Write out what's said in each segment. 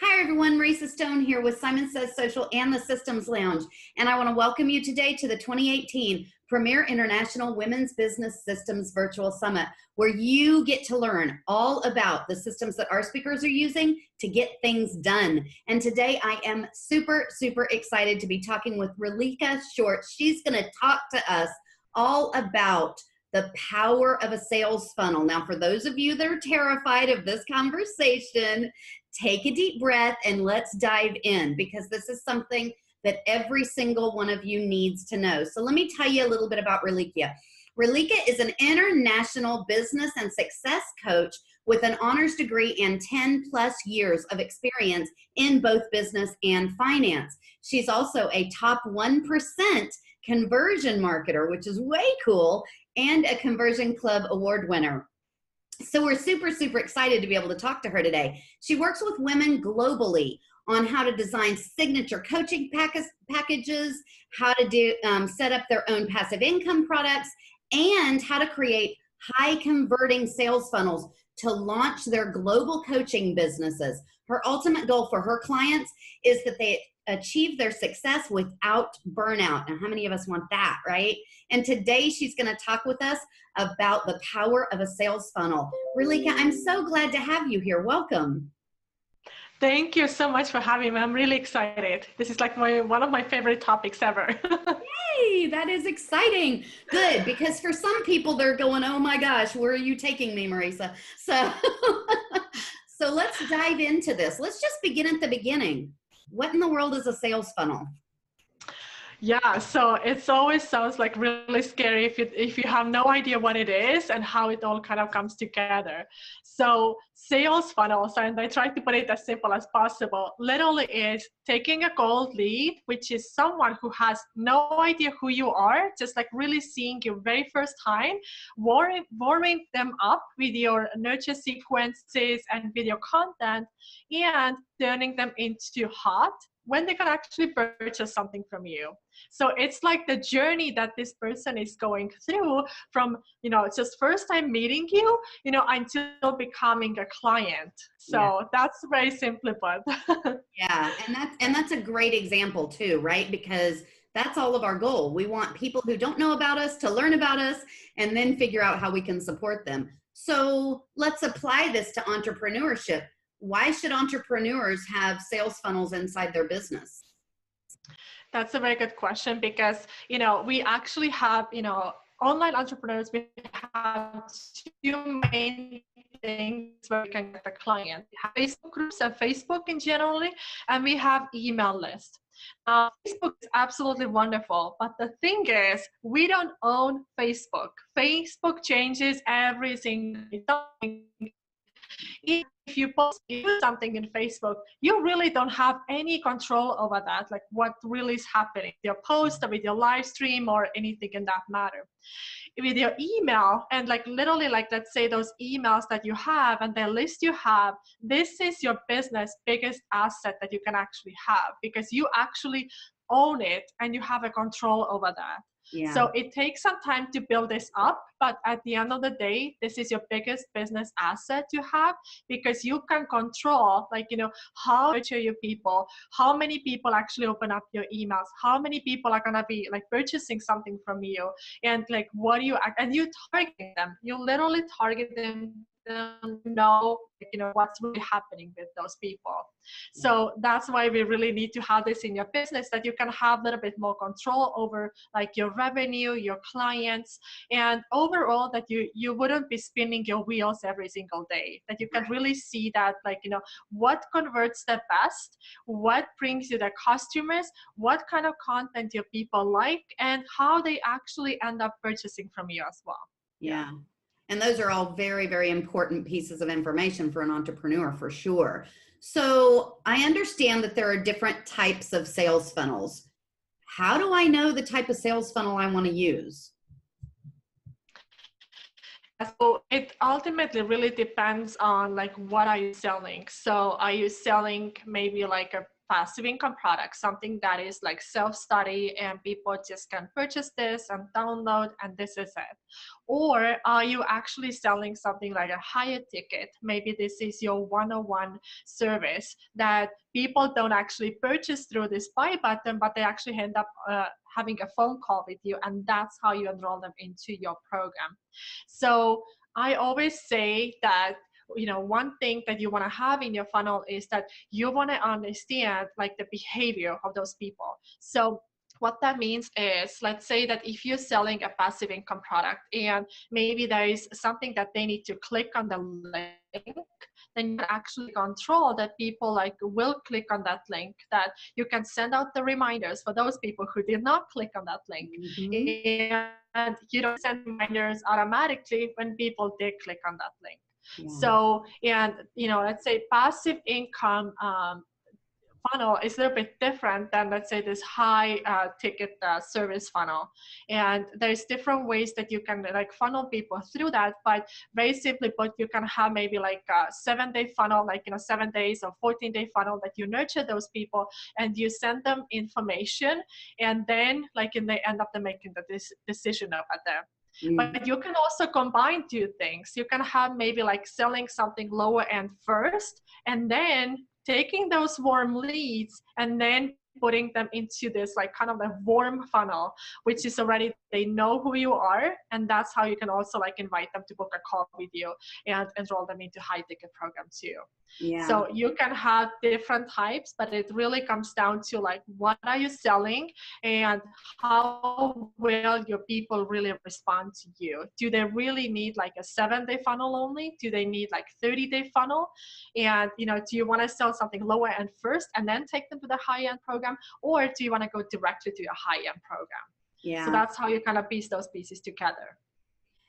Hi everyone, Marisa Stone here with Simon Says Social and the Systems Lounge. And I want to welcome you today to the 2018 Premier International Women's Business Systems Virtual Summit, where you get to learn all about the systems that our speakers are using to get things done. And today I am super excited to be talking with Reelika Schulte. She's going to talk to us all about the power of a sales funnel. Now, for those of you that are terrified of this conversation, take a deep breath and let's dive in, because this is something that every single one of you needs to know. So let me tell you a little bit about Reelika. Reelika is an international business and success coach with an honors degree and 10+ years of experience in both business and finance. She's also a top 1% conversion marketer, which is way cool, and a Conversion Club award winner. So we're super excited to be able to talk to her today. She works with women globally on how to design signature coaching packages, how to set up their own passive income products, and how to create high converting sales funnels to launch their global coaching businesses. Her ultimate goal for her clients is that they achieve their success without burnout. And how many of us want that, right? And today she's going to talk with us about the power of a sales funnel. Reelika, I'm so glad to have you here. Welcome. Thank you so much for having me. I'm really excited. This is like one of my favorite topics ever. Hey, that is exciting. Good, because for some people they're going, oh my gosh, where are you taking me, Marisa? So, so let's dive into this. Let's just begin at the beginning. What in the world is a sales funnel? Yeah, so it always sounds like really scary if you have no idea what it is and how it all kind of comes together. So sales funnels, and I try to put it as simple as possible, literally is taking a cold lead, which is someone who has no idea who you are, just like really seeing you very first time, warming them up with your nurture sequences and video content, and turning them into hot when they can actually purchase something from you. So it's like the journey that this person is going through from, just first time meeting you, until becoming a client. So That's very simply put. Yeah, and that's a great example too, right? Because that's all of our goal. We want people who don't know about us to learn about us and then figure out how we can support them. So let's apply this to entrepreneurship. Why should entrepreneurs have sales funnels inside their business? That's a very good question, because, we actually have, online entrepreneurs, we have two main things where we can get the client. We have Facebook groups and Facebook in generally, and we have email lists. Facebook is absolutely wonderful, but the thing is, we don't own Facebook. Facebook changes every single day. If you post something in Facebook, you really don't have any control over that, like what really is happening, your post or with your live stream or anything in that matter. With your email, and like literally, like let's say those emails that you have and the list you have, this is your business biggest asset that you can actually have, because you actually own it and you have a control over that. Yeah. So it takes some time to build this up, but at the end of the day, this is your biggest business asset you have, because you can control, how much are your people, how many people actually open up your emails, how many people are going to be like purchasing something from you, and like and you target them. You literally target them to know, what's really happening with those people. So that's why we really need to have this in your business, that you can have a little bit more control over like your revenue, your clients, and overall that you wouldn't be spinning your wheels every single day, that you can really see that, what converts the best, what brings you the customers, what kind of content your people like, and how they actually end up purchasing from you as well. Yeah. And those are all very important pieces of information for an entrepreneur, for sure. So I understand that there are different types of sales funnels. How do I know the type of sales funnel I want to use? So it ultimately really depends on like what are you selling. So are you selling maybe like a passive income product, something that is like self-study and people just can purchase this and download and this is it? Or are you actually selling something like a higher ticket? Maybe this is your one-on-one service that people don't actually purchase through this buy button, but they actually end up having a phone call with you, and that's how you enroll them into your program. So I always say that, you know, one thing that you want to have in your funnel is that you want to understand like the behavior of those people. So what that means is, let's say that if you're selling a passive income product and maybe there is something that they need to click on the link, then you can actually control that people like will click on that link, that you can send out the reminders for those people who did not click on that link. And you don't send reminders automatically when people did click on that link. So, and you know, let's say passive income funnel is a little bit different than, let's say, this high ticket service funnel. And there's different ways that you can like funnel people through that, but very simply put, you can have maybe like a 7-day funnel, like, you know, 7 days or 14-day funnel that you nurture those people and you send them information, and then like, and they end up making the decision over there. But you can also combine two things. You can have maybe like selling something lower end first, and then taking those warm leads and then putting them into this like kind of a warm funnel, which is already, they know who you are, and that's how you can also like invite them to book a call with you and enroll them into high ticket program too. So you can have different types, but it really comes down to like, what are you selling and how will your people really respond to you? Do they really need like a 7-day funnel only? Do they need like 30-day funnel? And, you know, do you want to sell something lower end first and then take them to the high end program? Or do you want to go directly to a high end program? So that's how you kind of piece those pieces together.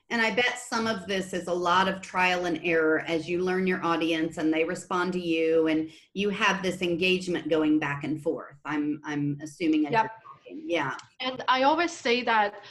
And I bet some of this is a lot of trial and error as you learn your audience and they respond to you and you have this engagement going back and forth. I'm assuming as you're talking. Yeah. And I always say that,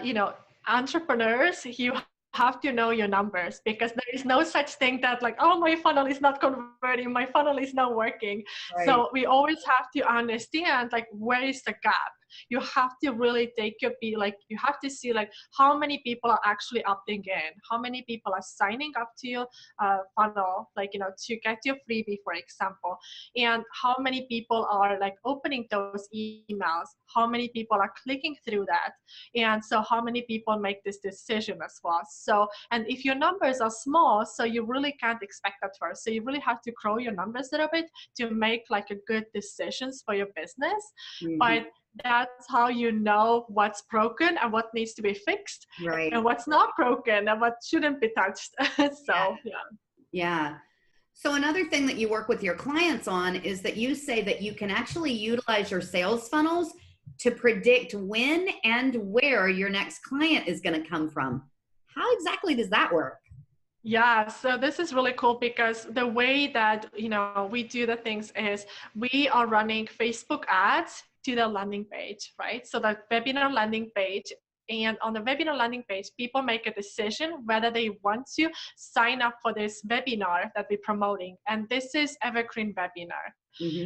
you know, entrepreneurs, you have to know your numbers, because there is no such thing that like, oh, my funnel is not converting, my funnel is not working. So we always have to understand like, where is the gap? You have to really take your beat, like you have to see like how many people are actually opting in, how many people are signing up to your funnel, like, you know, to get your freebie, for example, and how many people are like opening those emails, how many people are clicking through that, and so how many people make this decision as well. So, and if your numbers are small, so you really can't expect that first, so you really have to grow your numbers a little bit to make like a good decisions for your business. But that's how you know what's broken and what needs to be fixed, and what's not broken and what shouldn't be touched. So So another thing that you work with your clients on is that you say that you can actually utilize your sales funnels to predict when and where your next client is going to come from. How exactly does that work? Yeah, so this is really cool, because the way that, you know, we do the things is we are running Facebook ads to the landing page, right? So the webinar landing page. And on the webinar landing page, people make a decision whether they want to sign up for this webinar that we're promoting. And this is Evergreen Webinar.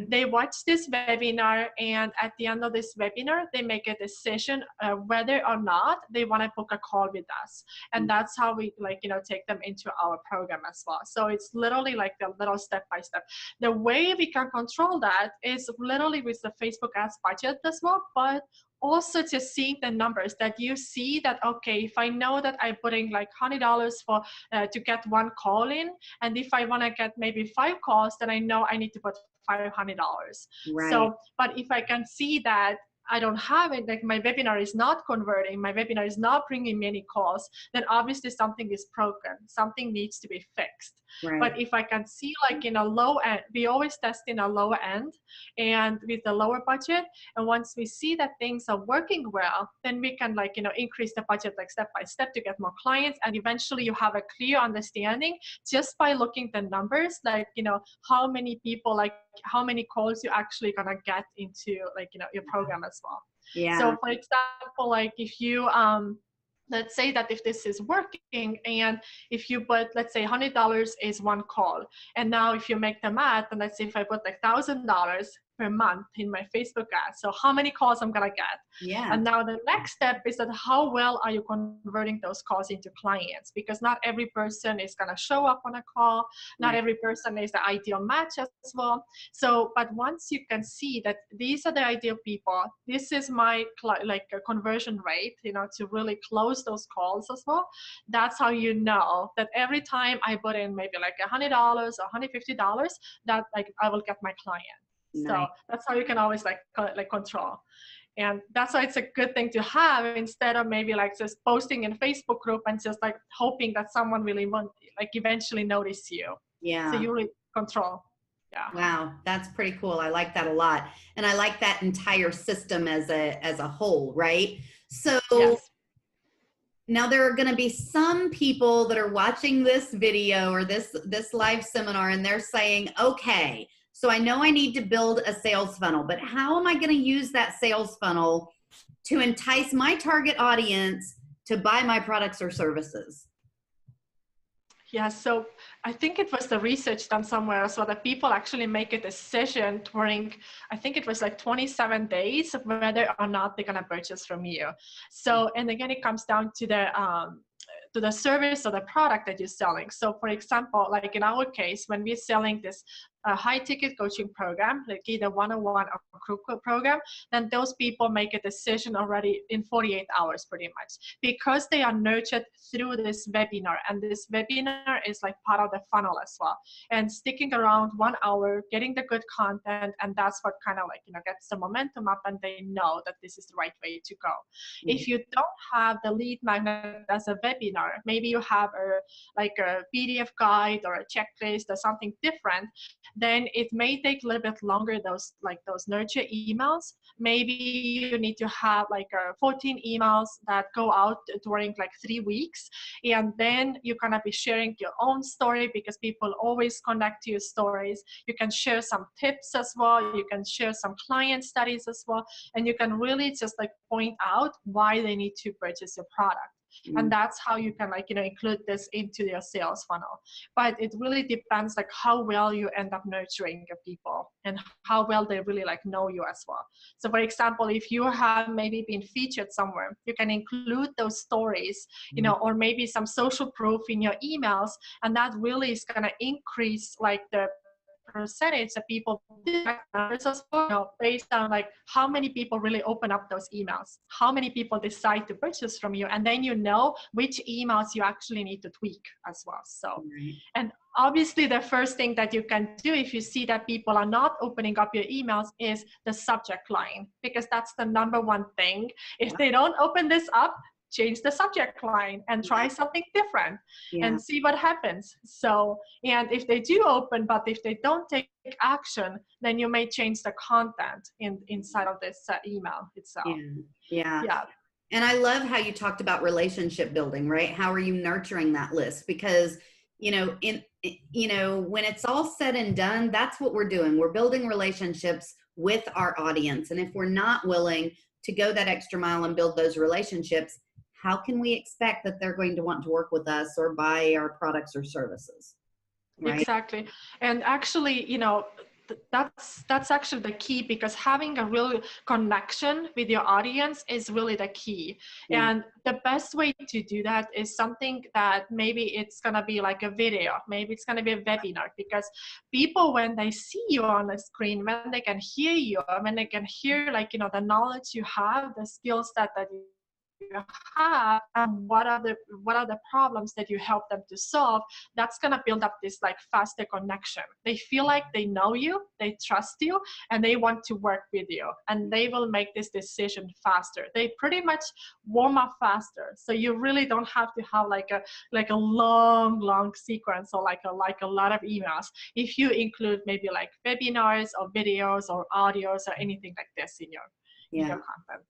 They watch this webinar, and at the end of this webinar, they make a decision whether or not they want to book a call with us. And that's how we, like, you know, take them into our program as well. So it's literally like a little step by step. The way we can control that is literally with the Facebook ads budget as well, but also just seeing the numbers that you see that, okay, if I know that I'm putting like $100 for to get one call in, and if I want to get maybe 5 calls, then I know I need to put $500. So, but if I can see that I don't have it, like my webinar is not converting, my webinar is not bringing many calls, then obviously something is broken, something needs to be fixed. But if I can see like in a low end, we always test in a lower end and with the lower budget, and once we see that things are working well, then we can, like, you know, increase the budget like step by step to get more clients, and eventually you have a clear understanding just by looking the numbers, like, you know, how many people, like how many calls you actually gonna get into, like, you know, your program as well. So for example, like if you let's say that if this is working, and if you put, let's say $100 is one call, and now if you make the math, and let's say if I put like $1,000 per month in my Facebook ads, so how many calls I'm gonna get? Yeah. And now the next step is that how well are you converting those calls into clients? Because not every person is gonna show up on a call, not Right. every person is the ideal match as well. So, but once you can see that these are the ideal people, this is my like a conversion rate, you know, to really close those calls as well. That's how you know that every time I put in maybe like $100 or $150, that like I will get my client. Nice. So that's how you can always like control. And that's why it's a good thing to have, instead of maybe like just posting in a Facebook group and just like hoping that someone really like eventually notice you. Yeah. So you really control. Yeah. Wow, that's pretty cool. I like that a lot. And I like that entire system as a whole, right? So Yes. now there are going to be some people that are watching this video or this live seminar, and they're saying, okay, so I know I need to build a sales funnel, but how am I going to use that sales funnel to entice my target audience to buy my products or services? Yeah, so I think it was the research done somewhere so that people actually make a decision during, I think it was like 27 days of whether or not they're gonna purchase from you. So, and again, it comes down to the service or the product that you're selling. So for example, like in our case, when we're selling this high ticket coaching program, like either one-on-one or group program, then those people make a decision already in 48 hours pretty much, because they are nurtured through this webinar. And this webinar is like part of the funnel as well. And sticking around 1 hour, getting the good content, and that's what kind of like, you know, gets the momentum up, and they know that this is the right way to go. If you don't have the lead magnet as a webinar, maybe you have like a PDF guide or a checklist or something different, then it may take a little bit longer, those nurture emails. Maybe you need to have like 14 emails that go out during like 3 weeks, and then you're gonna be sharing your own story, because people always connect to your stories. You can share some tips as well, you can share some client studies as well, and you can really just like point out why they need to purchase your product. And that's how you can like, you know, include this into your sales funnel. But it really depends like how well you end up nurturing your people and how well they really like know you as well. So for example, if you have maybe been featured somewhere, you can include those stories, you know, or maybe some social proof in your emails, and that really is going to increase like the percentage that people do numbers as well, you know, based on like how many people really open up those emails, how many people decide to purchase from you, and then you know which emails you actually need to tweak as well. So, and obviously the first thing that you can do if you see that people are not opening up your emails is the subject line, because that's the number one thing. If they don't open this up, change the subject line and try something different and see what happens. So, and if they do open, but if they don't take action, then you may change the content inside of this email itself. Yeah. And I love how you talked about relationship building, right? How are you nurturing that list? Because, you know, when it's all said and done, that's what we're doing. We're building relationships with our audience. And if we're not willing to go that extra mile and build those relationships, how can we expect that they're going to want to work with us or buy our products or services? Right? Exactly. And actually, you know, that's actually the key, because having a real connection with your audience is really the key. And the best way to do that is something that maybe it's going to be like a video, maybe it's going to be a webinar, because people, when they see you on the screen, when they can hear you, when they can hear like, you know, the knowledge you have, the skills that you have, and what are the problems that you help them to solve, that's going to build up this like faster connection. They feel like they know you, they trust you, and they want to work with you, and they will make this decision faster. They pretty much warm up faster. So you really don't have to have like a long sequence or like a lot of emails. If you include maybe like webinars or videos or audios or anything like this in your content.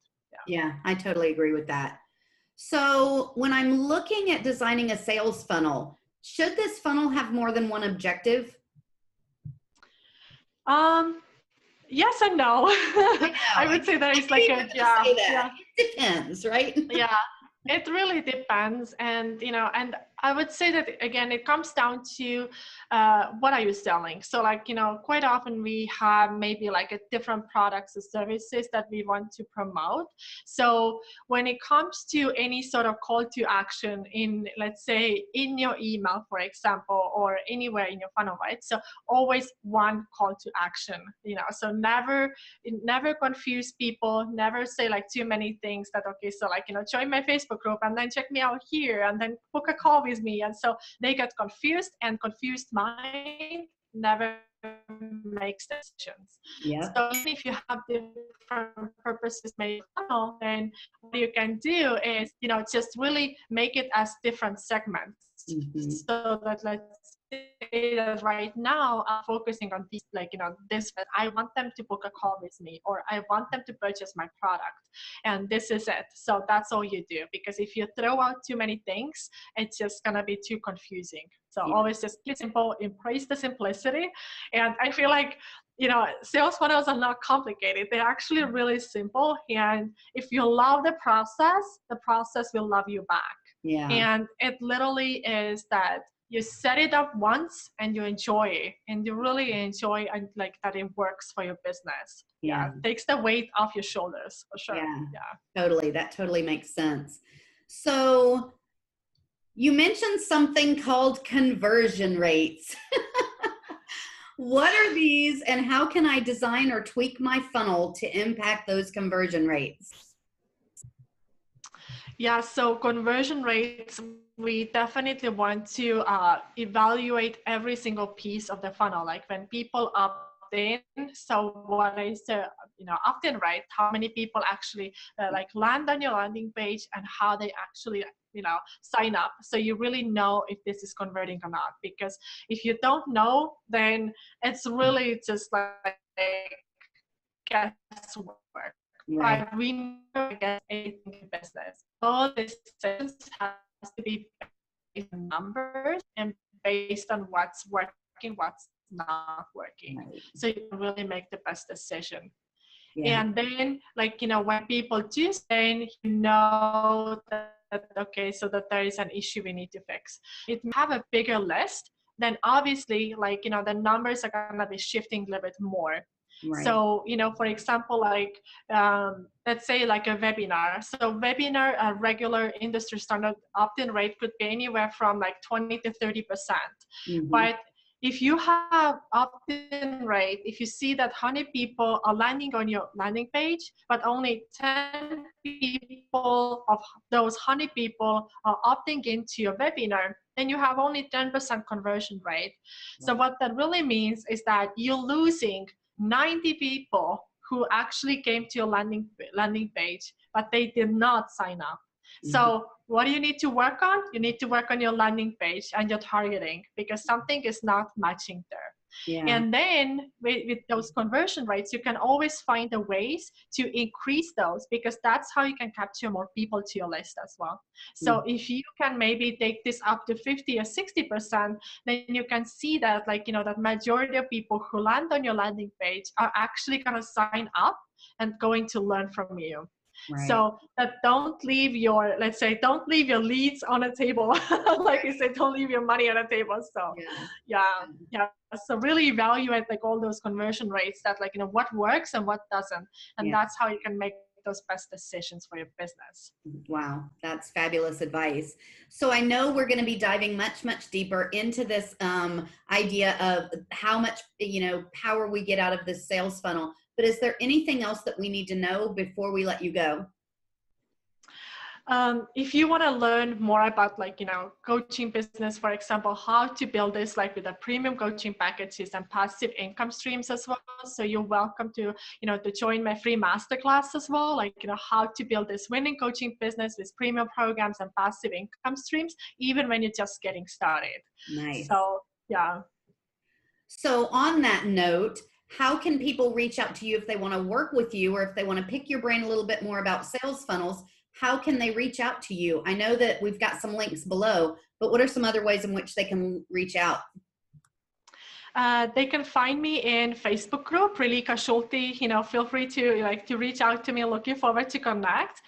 Yeah, I totally agree with that. So when I'm looking at designing a sales funnel, should this funnel have more than one objective? Yes and no. I would say there is like It depends, right? It really depends. And, and I would say that, again, it comes down to what are you selling? So like, quite often we have maybe like a different products or services that we want to promote. So when it comes to any sort of call to action in, let's say, in your email, for example, or anywhere in your funnel, right? So always one call to action, so never confuse people, never say like too many things that, okay, so like, join my Facebook group and then check me out here and then book a call with me. And so they get confused, and confused mind never makes decisions. Yeah. So even if you have different purposes made funnel, then what you can do is, just really make it as different segments. Mm-hmm. So that, let's say that right now I'm focusing on these, like, this, but I want them to book a call with me, or I want them to purchase my product, and this is it. So that's all you do, because if you throw out too many things, it's just gonna be too confusing. So Yeah. always just keep it simple, embrace the simplicity. And I feel like, sales funnels are not complicated. They're actually really simple. And if you love the process will love you back. Yeah. And it literally is that you set it up once and you enjoy it, and you really enjoy, and like that it works for your business. Yeah, Yeah. it takes the weight off your shoulders for sure. Yeah. Yeah. Totally. That totally makes sense. So you mentioned something called conversion rates. What are these, and how can I design or tweak my funnel to impact those conversion rates? Yeah, so conversion rates, we definitely want to evaluate every single piece of the funnel. Like when people opt in, so what is the, opt-in rate, how many people actually like land on your landing page, and how they actually, sign up. So you really know if this is converting or not, because if you don't know, then it's really just like guesswork. Right. But we never guess anything in business. All decisions has to be based on numbers and based on what's working, what's not working. Right. So you can really make the best decision. Yeah. And then, like, when people do, then you know that, okay, so that there is an issue we need to fix. If you have a bigger list, then obviously, like, the numbers are going to be shifting a little bit more. Right. So, for example, like, let's say like a webinar. So webinar, a regular industry standard opt-in rate could be anywhere from like 20 to 30%. Mm-hmm. But if you have opt-in rate, if you see that 100 people are landing on your landing page, but only 10 people of those 100 people are opting into your webinar, then you have only 10% conversion rate. So what that really means is that you're losing 90 people who actually came to your landing page, but they did not sign up. Mm-hmm. So what do you need to work on? You need to work on your landing page and your targeting, because something is not matching there. Yeah. And then with those conversion rates, you can always find the ways to increase those, because that's how you can capture more people to your list as well. So if you can maybe take this up to 50 or 60%, then you can see that, like, that majority of people who land on your landing page are actually going to sign up and going to learn from you. Right. So that don't leave your, let's say, don't leave your leads on the table. Like you said, don't leave your money on the table. So yeah. So really evaluate like all those conversion rates, that like, what works and what doesn't. And that's how you can make those best decisions for your business. Wow, that's fabulous advice. So I know we're going to be diving much, much deeper into this idea of how much, power we get out of this sales funnel. But is there anything else that we need to know before we let you go? If you want to learn more about, like, coaching business, for example, how to build this like with the premium coaching packages and passive income streams as well. So you're welcome to, to join my free masterclass as well, like, how to build this winning coaching business with premium programs and passive income streams, even when you're just getting started. Nice. So, yeah. So on that note, how can people reach out to you if they want to work with you, or if they want to pick your brain a little bit more about sales funnels? How can they reach out to you? I know that we've got some links below, but what are some other ways in which they can reach out? They can find me in Facebook group, Reelika Schulte. Feel free to reach out to me. Looking forward to connect.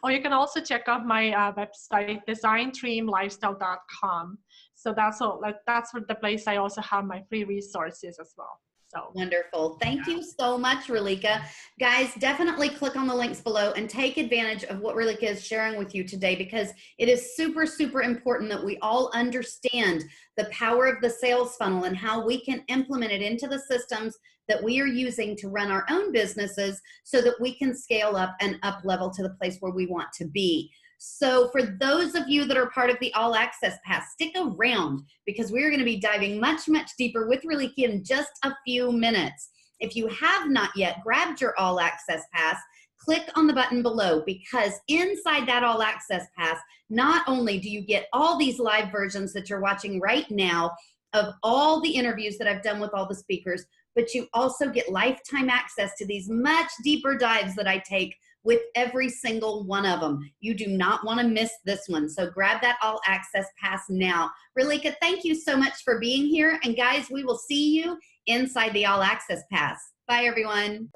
Or you can also check out my website, designdreamlifestyle.com. So that's all. That's the place I also have my free resources as well. So wonderful. Thank you so much, Reelika. Guys, definitely click on the links below and take advantage of what Reelika is sharing with you today, because it is super, super important that we all understand the power of the sales funnel and how we can implement it into the systems that we are using to run our own businesses so that we can scale up and up level to the place where we want to be. So for those of you that are part of the All Access Pass, stick around, because we're going to be diving much, much deeper with Reelika in just a few minutes. If you have not yet grabbed your All Access Pass, click on the button below, because inside that All Access Pass, not only do you get all these live versions that you're watching right now of all the interviews that I've done with all the speakers, but you also get lifetime access to these much deeper dives that I take with every single one of them. You do not want to miss this one. So grab that All Access Pass now. Reelika, thank you so much for being here. And guys, we will see you inside the All Access Pass. Bye, everyone.